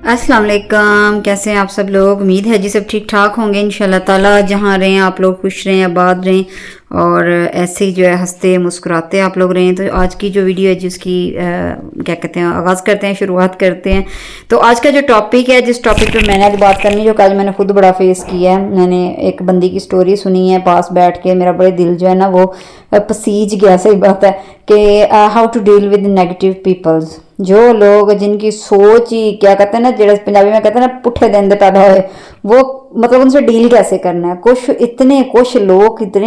अस्सलाम वालेकुम। कैसे हैं आप सब लोग? उम्मीद है जी सब ठीक ठाक होंगे इंशाल्लाह ताला। जहाँ रहें आप लोग खुश रहें, आबाद रहें और ऐसे ही जो है हंसते मुस्कुराते आप लोग रहें। तो आज की जो वीडियो है जिसकी क्या कहते हैं आगाज़ करते हैं, शुरुआत करते हैं। तो आज का जो टॉपिक है, जिस टॉपिक पे मैंने आज बात करनी, जो कि आज मैंने खुद बड़ा फेस किया है। मैंने एक बंदी की स्टोरी सुनी है पास बैठ के, मेरा बड़े दिल जो है ना वो पसीज गया। सही बात है कि how to deal with negative peoples. जो लोग जिनकी सोच ही क्या कहते हैं ना, जेड़ा पंजाबी में कहते हैं ना पुट्ठे दिन दे पैदा होए, वो मतलब उनसे डील कैसे करना है।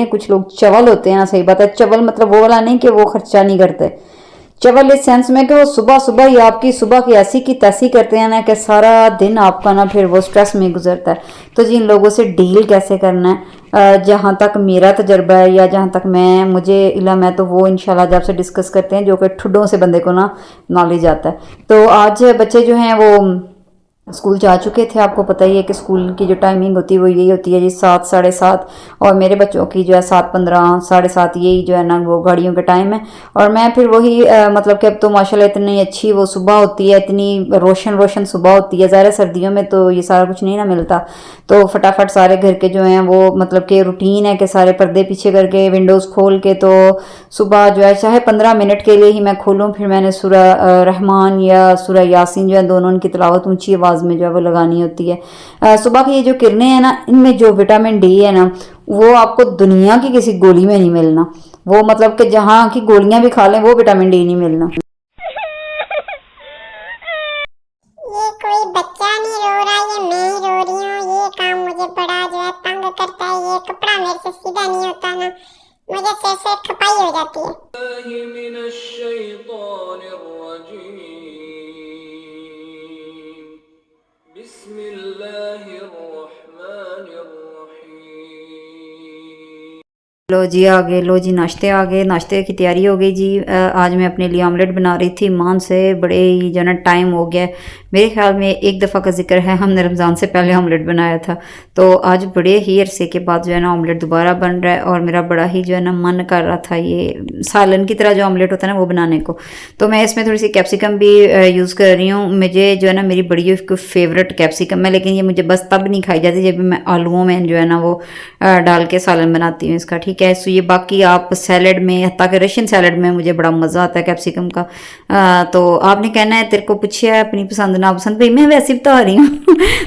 कुछ लोग चवल होते हैं ना। सही बात है, चवल मतलब वो वाला नहीं कि वो खर्चा नहीं करते। चवल इस सेंस में कि वो सुबह सुबह ही आपकी सुबह की ऐसी की तैसी करते हैं ना कि सारा दिन आपका ना फिर वो स्ट्रेस में गुजरता है। तो जिन लोगों से डील कैसे करना है, जहाँ तक मेरा तजर्बा है या जहाँ तक मुझे इल्म है, तो वो इंशाल्लाह आज आपसे डिस्कस करते हैं, जो कि ठुड्डों से बंदे को ना नॉलेज आता है। तो आज बच्चे जो हैं वो स्कूल जा चुके थे। आपको पता ही है कि स्कूल की जो टाइमिंग होती है वो यही होती है जी 7 साढ़े 7, और मेरे बच्चों की जो है 7:15 साढ़े 7 यही जो है ना वो गाड़ियों का टाइम है। और मैं फिर वही मतलब कि अब तो माशाल्लाह इतनी अच्छी वो सुबह होती है, इतनी रोशन रोशन सुबह होती है। ज़ाहिर सर्दियों में तो ये सारा कुछ नहीं ना मिलता, तो फटाफट सारे घर के जो हैं वो मतलब कि रूटीन है कि सारे पर्दे पीछे करके विंडोज़ खोल के, तो सुबह जो है चाहे 15 मिनट के लिए ही मैं खोलूँ, फिर मैंने सूरह रहमान या सूरह यासीन जो है दोनों की तिलावत ऊंची आवाज़ में जो है वो लगानी होती है। सुबह की ये जो किरणें हैं ना, इनमें जो विटामिन डी है ना, वो आपको दुनिया की किसी गोली में नहीं मिलना। वो मतलब कि जहाँ की गोलियां भी खा लें वो विटामिन डी नहीं मिलना। ये कोई बच्चा नहीं रो रहा, ये मैं ही रो रही हूँ। ये काम मुझे बड़ा जो है तंग करता है। ये कपड़ा मेरे से सीधा नहीं होता ना, मुझे सिर से खपाई हो जाती है। लो जी आ गए, लो जी नाश्ते आ गए, नाश्ते की तैयारी हो गई जी। आज मैं अपने लिए ऑमलेट बना रही थी मान से बड़े ही जो ना टाइम हो गया। मेरे ख्याल में एक दफ़ा का जिक्र है, हमने रमज़ान से पहले ऑमलेट बनाया था। तो आज बड़े ही अरसे के बाद जो है ना ऑमलेट दोबारा बन रहा है, और मेरा बड़ा ही जो है ना मन कर रहा था ये सालन की तरह जो ऑमलेट होता है ना वो बनाने को। तो मैं इसमें थोड़ी सी कैप्सिकम भी यूज़ कर रही हूँ। मुझे जो है ना मेरी बड़ी फेवरेट कैप्सिकम है, लेकिन ये मुझे बस तब नहीं खाई जाती जब मैं आलूओं में जो है ना वो डाल के सालन बनाती हूँ इसका। ठीक है, सो ये बाकी आप सैलड में, हत्ता के रशियन सैलड में मुझे बड़ा मज़ा आता है कैप्सिकम का। तो आपने कहना है तेरे को पूछिए अपनी पसंद नापसंद, भाई मैं वैसे बता रही हूँ।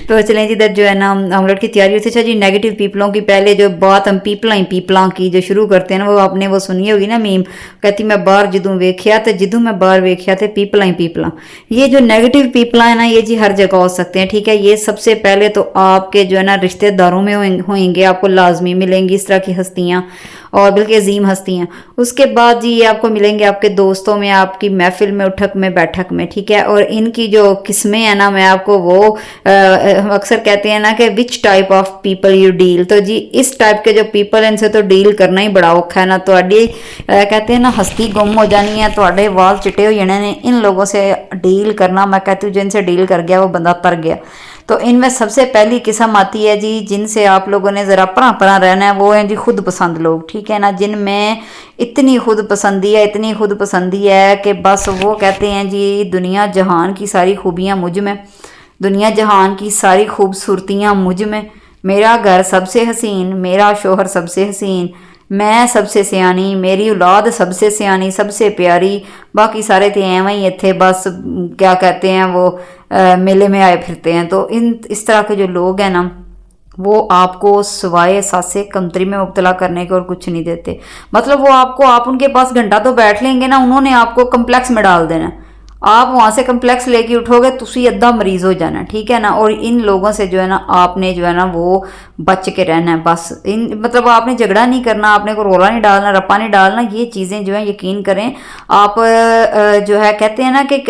तो चलें जी, इधर जो है ना ऑमलेट की तैयारी होती है। अच्छा जी, नेगेटिव पीपलों की पहले जो बात हम पीपलां की जो शुरू करते हैं ना, वो आपने वो सुनी होगी ना मीम, कहती मैं बाहर जदों वेख्या तो जदों मैं बाहर वेख्या थे पीपलां। ये जो नेगेटिव पीपलां है ना, ये जी हर जगह हो सकते हैं। ठीक है, ये सबसे पहले तो आपके जो है ना रिश्तेदारों में होंगे, आपको लाजमी मिलेंगी इस तरह की हस्तियाँ, और बल्कि अजीम हस्तियाँ। उसके बाद जी ये आपको मिलेंगे आपके दोस्तों में, आपकी महफिल में, उठक में, बैठक में। ठीक है, और इनकी जो किस्में हैं ना, मैं आपको वो अक्सर कहते हैं ना कि which type of people you deal. तो जी इस टाइप के जो पीपल हैं इनसे तो डील करना ही बड़ा औखा है ना। तो कहते हैं ना हस्ती गुम हो जानी है, तो वाल चिट्टे हो जाने ने। इन लोगों से डील करना, मैं कहती हूँ जिनसे डील कर गया वो बंदा तर गया। तो इनमें सबसे पहली किस्म आती है जी जिनसे आप लोगों ने ज़रा परा रहना है, वो हैं जी खुद पसंद लोग। ठीक है ना, जिनमें इतनी खुद पसंदी है कि बस वो कहते हैं जी दुनिया जहान की सारी खूबियाँ मुझ में, दुनिया जहान की सारी खूबसूरतियाँ मुझ में, मेरा घर सबसे हसीन, मेरा शोहर सबसे हसीन, मैं सबसे सियानी, मेरी औलाद सबसे सियानी सबसे प्यारी, बाकी सारे तो एवं ही इतने बस क्या कहते हैं वो मेले में आए फिरते हैं। तो इस तरह के जो लोग हैं ना, वो आपको सिवाय सासे कमतरी में मुब्तला करने के और कुछ नहीं देते। मतलब वो आपको, आप उनके पास घंटा तो बैठ लेंगे ना, उन्होंने आपको कम्प्लेक्स में डाल देना। आप वहाँ से कम्प्लेक्स लेके उठोगे तुसी अद्धा मरीज हो जाना। ठीक है ना, और इन लोगों से जो है ना आपने जो है ना वो बच के रहना है। बस इन मतलब आपने झगड़ा नहीं करना, आपने को रोला नहीं डालना, रप्पा नहीं डालना। ये चीज़ें जो है यकीन करें आप जो है कहते हैं ना कि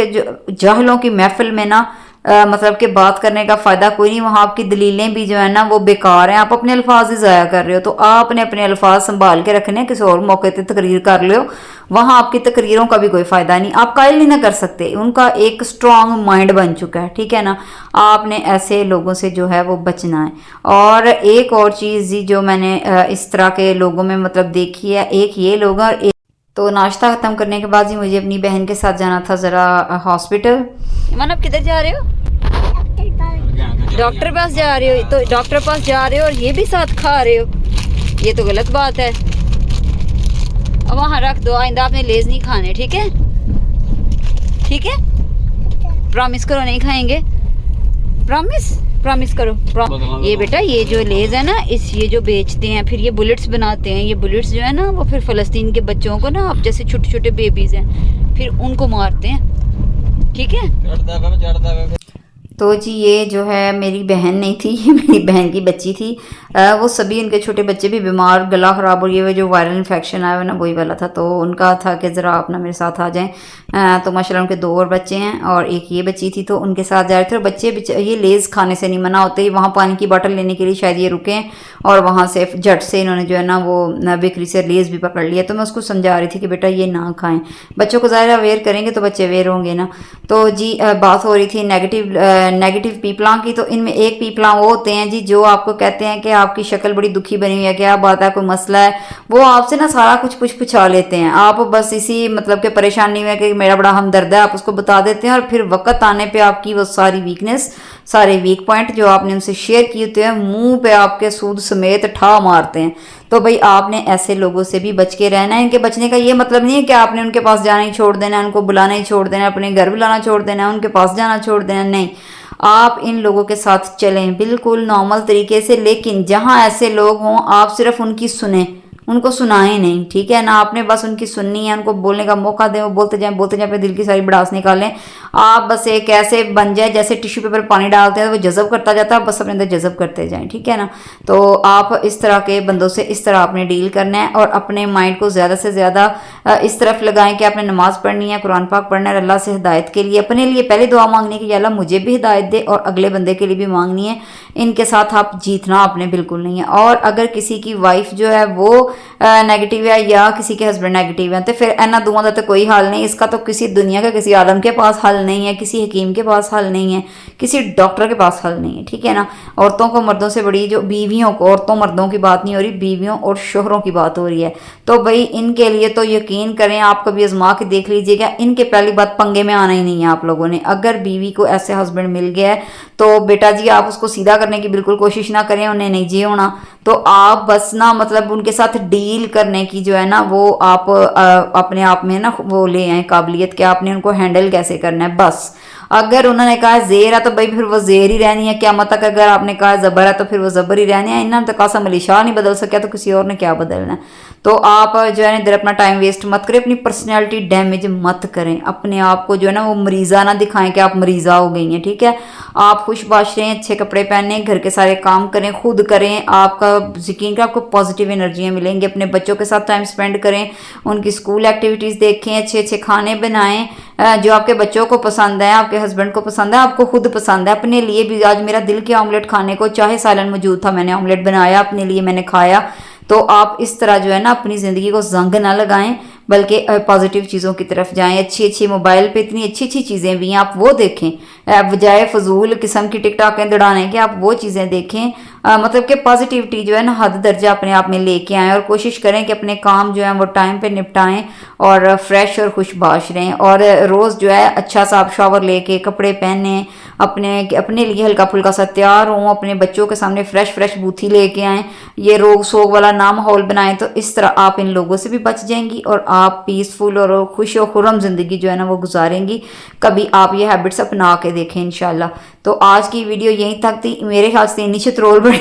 जाहिलों की महफिल में ना मतलब कि बात करने का फ़ायदा कोई नहीं। वहाँ आपकी दलीलें भी जो है ना वो बेकार हैं, आप अपने अल्फाज ही ज़ाया कर रहे हो। तो आपने अपने अल्फाज संभाल के रखने हैं, किसी और मौके पर तकरीर कर लो, वहाँ आपकी तकरीरों का भी कोई फ़ायदा नहीं। आप कायल नहीं ना कर सकते, उनका एक स्ट्रॉन्ग माइंड बन चुका है। ठीक है ना, आपने ऐसे लोगों से जो है वो बचना है। और एक और चीज़ जो मैंने इस तरह के लोगों में मतलब देखी है, एक ये लोग और एक तो नाश्ता ख़त्म करने के बाद ही मुझे अपनी बहन के साथ जाना था ज़रा हॉस्पिटल। ईमान आप किधर जा रहे हो? डॉक्टर पास जा रहे हो, तो डॉक्टर पास जा रहे हो और ये भी साथ खा रहे हो, ये तो गलत बात है। अब वहाँ रख दो, आइंदा आपने लेज नहीं खाने, ठीक है? ठीक है, प्रॉमिस करो नहीं खाएंगे, प्रॉमिस करो। ये बेटा, ये जो लेज है ना, ये जो बेचते हैं, फिर ये बुलेट्स बनाते हैं, ये बुलेट्स जो है ना, वो फिर फ़लस्तीन के बच्चों को ना, अब जैसे छोटे छोटे बेबीज़ हैं, फिर उनको मारते हैं, ठीक है? तो जी ये जो है मेरी बहन नहीं थी, ये मेरी बहन की बच्ची थी। वो सभी उनके छोटे बच्चे भी बीमार, गला ख़राब हो गया, जो वायरल इन्फेक्शन आया हुआ ना वही वाला था, तो उनका था कि ज़रा आप ना मेरे साथ आ जाएं। तो माशाल्लाह उनके 2 और बच्चे हैं और एक ये बच्ची थी, तो उनके साथ जा रहे थे। और बच्चे ये लेज़ खाने से नहीं मना होते, वहाँ पानी की बोतल लेने के लिए शायद ये रुके और वहाँ से झट से इन्होंने जो है ना वो बेकरी से लेज़ भी पकड़ लिया। तो मैं उसको समझा रही थी कि बेटा ये ना खाएँ, बच्चों को ज़ाहिर अवेयर करेंगे तो बच्चे अवेयर होंगे ना। तो जी बात हो रही थी नेगेटिव पीपलां की। तो इनमें एक पीपलां वो होते हैं जी जो आपको कहते हैं कि आपकी शक्ल बड़ी दुखी बनी हुई है, क्या बात है, कोई मसला है, वो आपसे ना सारा कुछ पूछा लेते हैं। आप बस इसी मतलब के परेशानी में कि मेरा बड़ा हमदर्द है, आप उसको बता देते हैं और फिर वक्त आने पे आपकी वो सारी वीकनेस, सारे वीक पॉइंट जो आपने उनसे शेयर किए होते हैं, मुंह पे आपके सूद समेत ठा मारते हैं। तो भाई आपने ऐसे लोगों से भी बच के रहना है। इनके बचने का ये मतलब नहीं है कि आपने उनके पास जाना ही छोड़ देना है, उनको बुलाना ही छोड़ देना है, अपने घर बुलाना छोड़ देना है, उनके पास जाना छोड़ देना, नहीं। आप इन लोगों के साथ चलें बिल्कुल नॉर्मल तरीके से, लेकिन जहां ऐसे लोग हों आप सिर्फ उनकी सुने, उनको सुनाएं नहीं, ठीक है ना? आपने बस उनकी सुननी है, उनको बोलने का मौका दें, वो बोलते जाएं अपने दिल की सारी भड़ास निकालें। आप बस एक ऐसे बन जाए जैसे टिश्यू पेपर पानी डालते हैं तो वो जज़ब करता जाता है, बस अपने अंदर जज़ब करते जाएं, ठीक है ना? तो आप इस तरह के बंदों से इस तरह आपने डील करना है और अपने माइंड को ज़्यादा से ज़्यादा इस तरफ लगाएं कि आपने नमाज़ पढ़नी है, कुरान पाक पढ़ना है, अल्लाह से हिदायत के लिए अपने लिए पहले दुआ मांगनी है कि अल्लाह मुझे भी हिदायत दे, और अगले बंदे के लिए भी मांगनी है। इनके साथ आप जीतना आपने बिल्कुल नहीं है। और अगर किसी की वाइफ जो है वो नेगेटिव है या किसी के हस्बैंड नेगेटिव है, तो फिर इन्हों दोवां दा तो कोई हल नहीं, इसका तो किसी दुनिया का किसी आलम के पास हल नहीं है, किसी हकीम के पास हल नहीं है, किसी डॉक्टर के पास हल नहीं है, ठीक है ना? औरतों को मर्दों से बड़ी, जो बीवियों को, औरतों मर्दों की बात नहीं हो रही, बीवियों और शोहरों की बात हो रही है। तो भाई इनके लिए तो यकीन करें, आप कभी आजमा के देख लीजिएगा, इनके पहली बात पंगे में आना ही नहीं है आप लोगों ने। अगर बीवी को ऐसे हस्बैंड मिल गया है तो बेटा जी आप उसको सीधा करने की बिल्कुल कोशिश ना करें, उन्हें नहीं जी होना। तो आप बस ना मतलब उनके साथ डील करने की जो है ना वो आप अपने आप में ना वो ले आए काबिलियत कि आपने उनको हैंडल कैसे करना है। बस अगर उन्होंने कहा जेर है तो भाई फिर वो जेर ही रहनी है, क्या मतलब अगर आपने कहा जबर है तो फिर वो जबर ही रहनी है। इन्होंने तो कासम अली शाह नहीं बदल सका तो किसी और ने क्या बदलना है। तो आप जो है इधर अपना टाइम वेस्ट मत करें, अपनी पर्सनैलिटी डैमेज मत करें, अपने आप को जो है ना वो मरीज़ा ना दिखाएं कि आप मरीज़ा हो गई हैं, ठीक है? आप खुशबाश रहें, अच्छे कपड़े पहने, घर के सारे काम करें, खुद करें, आपका यकीन का आपको पॉजिटिव एनर्जियाँ मिलेंगी। अपने बच्चों के साथ टाइम स्पेंड करें, उनकी स्कूल एक्टिविटीज़ देखें, अच्छे अच्छे खाने बनाएं जो आपके बच्चों को पसंद है, आपके हस्बैंड को पसंद है, आपको खुद पसंद है। अपने लिए भी आज मेरा दिल किया ऑमलेट खाने को, चाहे सालन मौजूद था, मैंने ऑमलेट बनाया अपने लिए, मैंने खाया। तो आप इस तरह जो है ना अपनी ज़िंदगी को जंग ना लगाएं, बल्कि पॉजिटिव चीज़ों की तरफ जाएं। अच्छी अच्छी मोबाइल पे इतनी अच्छी अच्छी चीज़ें भी हैं, आप वो देखें, बजाय फजूल किस्म की टिकटॉकें दौड़ाने के आप वो चीज़ें देखें। मतलब कि पॉजिटिविटी जो है ना हद दर्जा अपने आप में लेके आएँ और कोशिश करें कि अपने काम जो है वो टाइम पे निपटाएं और फ्रेश और खुशबाश रहें। और रोज़ जो है अच्छा सा आप शावर लेके कपड़े पहने, अपने लिए हल्का फुल्का सा तैयार हों, अपने बच्चों के सामने फ्रेश बूथी लेके आएँ, ये रोग सोग वाला ना माहौल बनाएं। तो इस तरह आप इन लोगों से भी बच जाएंगी और आप पीसफुल और खुश और खुर्रम ज़िंदगी जो है ना वो गुजारेंगी। कभी आप ये हैबिट्स अपना के देखें इंशाल्लाह। तो आज की वीडियो यहीं तक थी। मेरे ख्याल से इतनी शतरोल बड़ी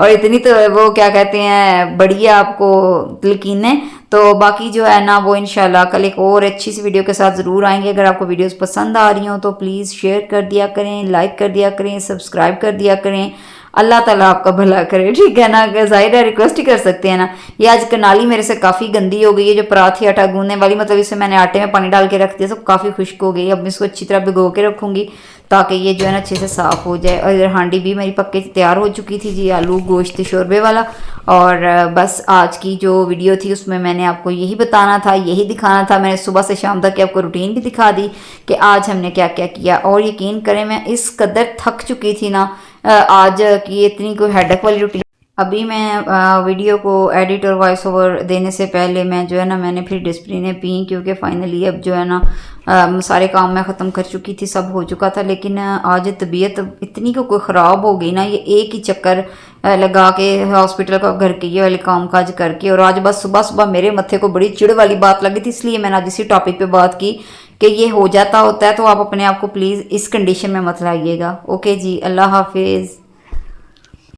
और इतनी तो वो क्या कहते हैं बड़ी है आपको यकीन है। तो बाकी जो है ना वो इंशाल्लाह कल एक और अच्छी सी वीडियो के साथ ज़रूर आएंगे। अगर आपको वीडियोस पसंद आ रही हो तो प्लीज़ शेयर कर दिया करें, लाइक कर दिया करें, सब्सक्राइब कर दिया करें। अल्लाह ताला आपका भला करे, ठीक है ना? जाहिर है रिक्वेस्ट ही कर सकते हैं ना। ये आज कनाली मेरे से काफ़ी गंदी हो गई है, जो पराठी आटा गूंदने वाली, मतलब इसे मैंने आटे में पानी डाल के रख दिया, सब काफ़ी खुश्क हो गई। अब मैं इसको अच्छी तरह भिगो के रखूँगी ताकि ये जो है ना अच्छे से साफ़ हो जाए। और इधर हांडी भी मेरी पक्के तैयार हो चुकी थी जी, आलू गोश्त शोरबे वाला। और बस आज की जो वीडियो थी उसमें मैंने आपको यही बताना था, यही दिखाना था। मैंने सुबह से शाम तक आपको रूटीन भी दिखा दी कि आज हमने क्या क्या किया। और यकीन करें मैं इस कदर थक चुकी थी ना आज की, इतनी कोई हेडेक वाली रूटीन अभी मैं वीडियो को एडिट और वॉइस ओवर देने से पहले मैं जो है ना मैंने फिर डिस्प्लिनें पी, क्योंकि फाइनली अब जो है ना सारे काम मैं ख़त्म कर चुकी थी, सब हो चुका था। लेकिन आज तबीयत इतनी को कोई ख़राब हो गई ना, ये एक ही चक्कर लगा के हॉस्पिटल का घर के ये वाले काम काज करके, और आज बस सुबह सुबह मेरे मत्थे को बड़ी चिढ़ वाली बात लगी थी, इसलिए मैंने आज इसी टॉपिक पे बात की कि ये हो जाता होता है तो आप अपने आप को प्लीज़ इस कंडीशन में मत लाइएगा। ओके जी, अल्लाह हाफिज़।